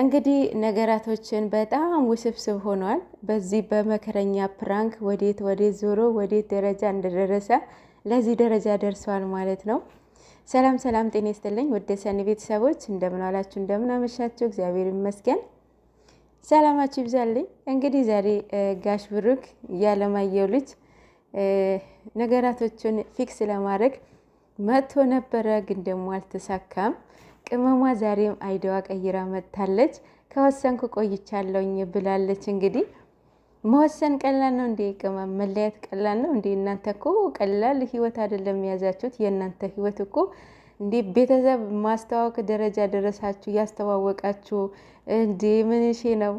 እንግዲህ ነገራቶችን በጣም ውስብስብ ሆኗል። በዚህ በመከረኛ ፕራንክ ወዴት ዞሮ ወዴት ደረጃ እንደደረሰ ለዚህ ደረጃ ደርሷል ማለት ነው። ሰላም ሰላም፣ ጤና ይስጥልኝ ወደ ሰኒ ቤተሰቦች እንደምን አላችሁ? እንደምን አመሻችሁ? እግዚአብሔር ይመስገን ሰላማችሁ ይብዛልኝ። እንግዲህ ዛሬ ጋሽ ብሩክ ያለማየሁ ልጅ ነገራቶችን ፊክስ ለማድረግ መጥቶ ነበረ፣ ግን ደግሞ አልተሳካም። ቅመሟ ዛሬም አይዲዋ ቀይራ መጥታለች። ከወሰንኩ ቆይቻለሁኝ ብላለች። እንግዲህ መወሰን ቀላል ነው እንዴ? ቅመም መለያት ቀላል ነው እንዴ? እናንተ እኮ ቀላል ህይወት አይደለም የያዛችሁት። የእናንተ ህይወት እኮ እንዴ ቤተሰብ ማስተዋወቅ ደረጃ ደረሳችሁ፣ ያስተዋወቃችሁ እንዴ ምንሽ ነው?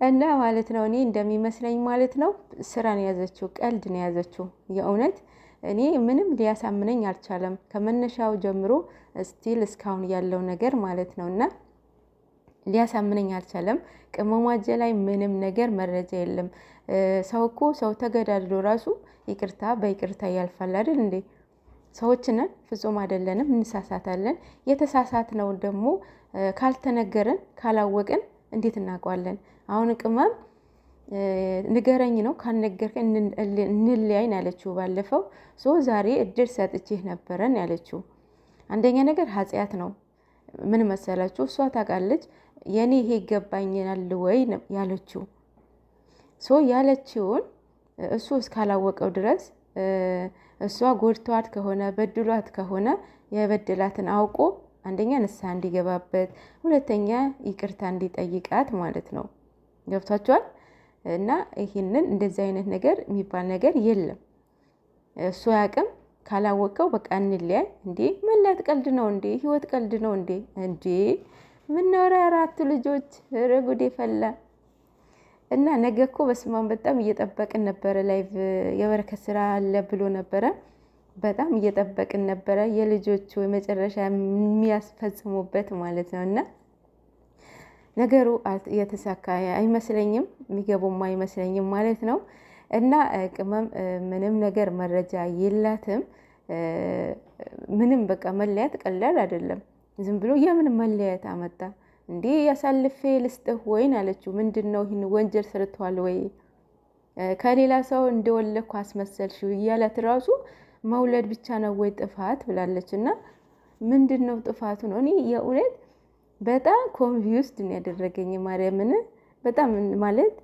እና ማለት ነው እኔ እንደሚመስለኝ ማለት ነው ስራ ነው ያዘችው፣ ቀልድ ነው ያዘችው። የእውነት እኔ ምንም ሊያሳምነኝ አልቻለም ከመነሻው ጀምሮ ስቲል እስካሁን ያለው ነገር ማለት ነው። እና ሊያሳምነኝ አልቻለም። ቅመሟጀ ላይ ምንም ነገር መረጃ የለም። ሰው እኮ ሰው ተገዳድሎ ራሱ ይቅርታ በይቅርታ ያልፋል አይደል እንዴ? ሰዎች ነን፣ ፍጹም አይደለንም፣ እንሳሳታለን። የተሳሳት ነው ደግሞ ካልተነገረን ካላወቅን እንዴት እናውቀዋለን? አሁን ቅመም ንገረኝ ነው፣ ካልነገርከን እንለያይን ያለችው ባለፈው። ዛሬ እድል ሰጥቼህ ነበረን ያለችው። አንደኛ ነገር ኃጢአት ነው። ምን መሰላችሁ? እሷ ታውቃለች የኔ ይሄ ይገባኛል ወይ ያለችው። ያለችውን እሱ እስካላወቀው ድረስ እሷ ጎድቷት ከሆነ በድሏት ከሆነ የበደላትን አውቆ አንደኛ ንስሐ እንዲገባበት፣ ሁለተኛ ይቅርታ እንዲጠይቃት ማለት ነው። ገብቷቸዋል። እና ይህንን እንደዚህ አይነት ነገር የሚባል ነገር የለም። እሱ ያቅም ካላወቀው በቃ እንለያይ እንዴ? መለያት ቀልድ ነው እንዴ? ህይወት ቀልድ ነው እንዴ? እንዴ ምንወራ አራት ልጆች ረጉዴ ፈላ። እና ነገ እኮ በስማን በጣም እየጠበቅን ነበረ። ላይቭ የበረከት ስራ አለ ብሎ ነበረ። በጣም እየጠበቅን ነበረ የልጆቹ የመጨረሻ የሚያስፈጽሙበት ማለት ነው። እና ነገሩ የተሳካ አይመስለኝም፣ የሚገቡም አይመስለኝም ማለት ነው። እና ቅመም ምንም ነገር መረጃ የላትም። ምንም በቃ መለያት ቀላል አይደለም። ዝም ብሎ የምን መለያት አመጣ እንዴ? ያሳልፌ ልስጥህ ወይን አለችው። ምንድነው ይህን ወንጀል ሰርተዋል ወይ? ከሌላ ሰው እንደወለድኩ አስመሰልሽው እያላት ራሱ መውለድ ብቻ ነው ወይ ጥፋት ብላለች። እና ምንድነው ጥፋቱ ነው? እኔ የእውነት በጣም ኮንፊውዝድ ነው ያደረገኝ ማርያምን። በጣም ማለት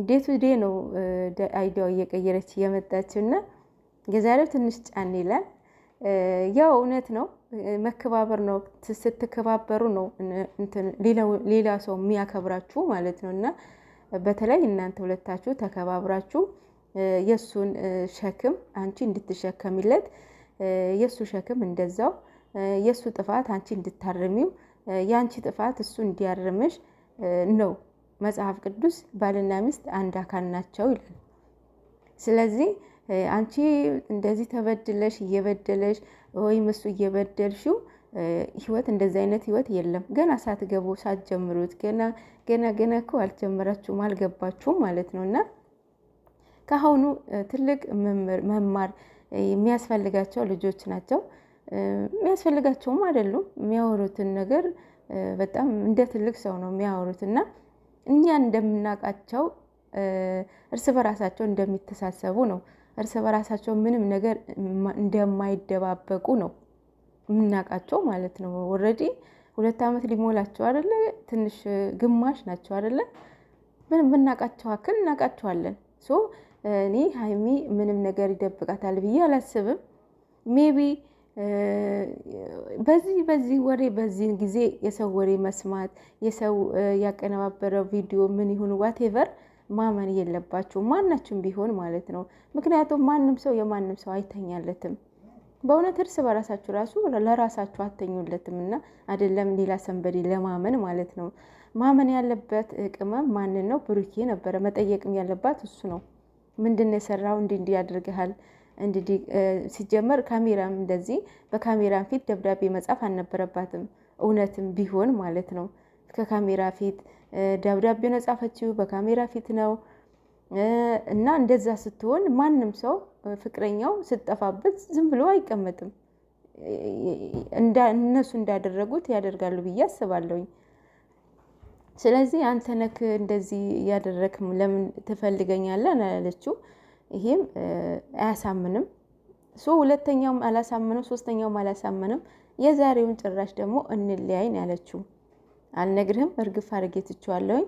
ዴቱ ዴ ነው አይዲያው እየቀየረች እየመጣችው። እና የዛሬው ትንሽ ጫን ይላል። ያው እውነት ነው፣ መከባበር ነው። ስትከባበሩ ነው ሌላ ሰው የሚያከብራችሁ ማለት ነው። እና በተለይ እናንተ ሁለታችሁ ተከባብራችሁ የሱን ሸክም አንቺ እንድትሸከሚለት፣ የሱ ሸክም እንደዛው የሱ ጥፋት አንቺ እንድታርሚው፣ የአንቺ ጥፋት እሱ እንዲያርምሽ ነው። መጽሐፍ ቅዱስ ባልና ሚስት አንድ አካል ናቸው ይላል። ስለዚህ አንቺ እንደዚህ ተበድለሽ እየበደለሽ ወይም እሱ እየበደልሽው ህይወት እንደዚህ አይነት ህይወት የለም። ገና ሳትገቡ ሳትጀምሩት ገና እኮ አልጀመራችሁም፣ አልገባችሁም ማለት ነው። እና ከአሁኑ ትልቅ መማር የሚያስፈልጋቸው ልጆች ናቸው። የሚያስፈልጋቸውም አይደሉም። የሚያወሩትን ነገር በጣም እንደ ትልቅ ሰው ነው የሚያወሩት። እና እኛ እንደምናውቃቸው እርስ በራሳቸው እንደሚተሳሰቡ ነው። እርስ በራሳቸው ምንም ነገር እንደማይደባበቁ ነው የምናውቃቸው ማለት ነው። ኦልሬዲ 2 ዓመት ሊሞላቸው አይደለ? ትንሽ ግማሽ ናቸው አይደለ? ብናውቃቸው አክል እናውቃቸዋለን። እኔ ሀይሚ ምንም ነገር ይደብቃታል ብዬ አላስብም። ሜቢ በዚህ ወሬ በዚህ ጊዜ የሰው ወሬ መስማት፣ የሰው ያቀነባበረው ቪዲዮ ምን ይሁን ዋቴቨር ማመን የለባችሁ ማናችሁም ቢሆን ማለት ነው። ምክንያቱም ማንም ሰው የማንም ሰው አይተኛለትም። በእውነት እርስ በራሳችሁ ራሱ ለራሳችሁ አተኙለትም። እና አይደለም ሌላ ሰንበዴ ለማመን ማለት ነው። ማመን ያለበት ቅመም ማንን ነው? ብሩኬ ነበረ መጠየቅም ያለባት እሱ ነው። ምንድን ነው የሰራው? እንዲህ ያደርግሃል እንዲህ ሲጀመር ካሜራም እንደዚህ በካሜራ ፊት ደብዳቤ መጻፍ አልነበረባትም። እውነትም ቢሆን ማለት ነው ከካሜራ ፊት ደብዳቤው ነው ጻፈችው፣ በካሜራ ፊት ነው። እና እንደዛ ስትሆን ማንም ሰው ፍቅረኛው ስጠፋበት ዝም ብሎ አይቀመጥም። እነሱ እንዳደረጉት ያደርጋሉ ብዬ አስባለሁኝ። ስለዚህ አንተ ነክ እንደዚህ እያደረክ ለምን ትፈልገኛለህ አለችው። ይሄም አያሳምንም። ሁለተኛውም አላሳመነም፣ ሶስተኛውም አላሳመነም። የዛሬውን ጭራሽ ደግሞ እንለያይን ያለችው። አልነግርህም እርግፍ አድርጌ ትቼዋለሁኝ።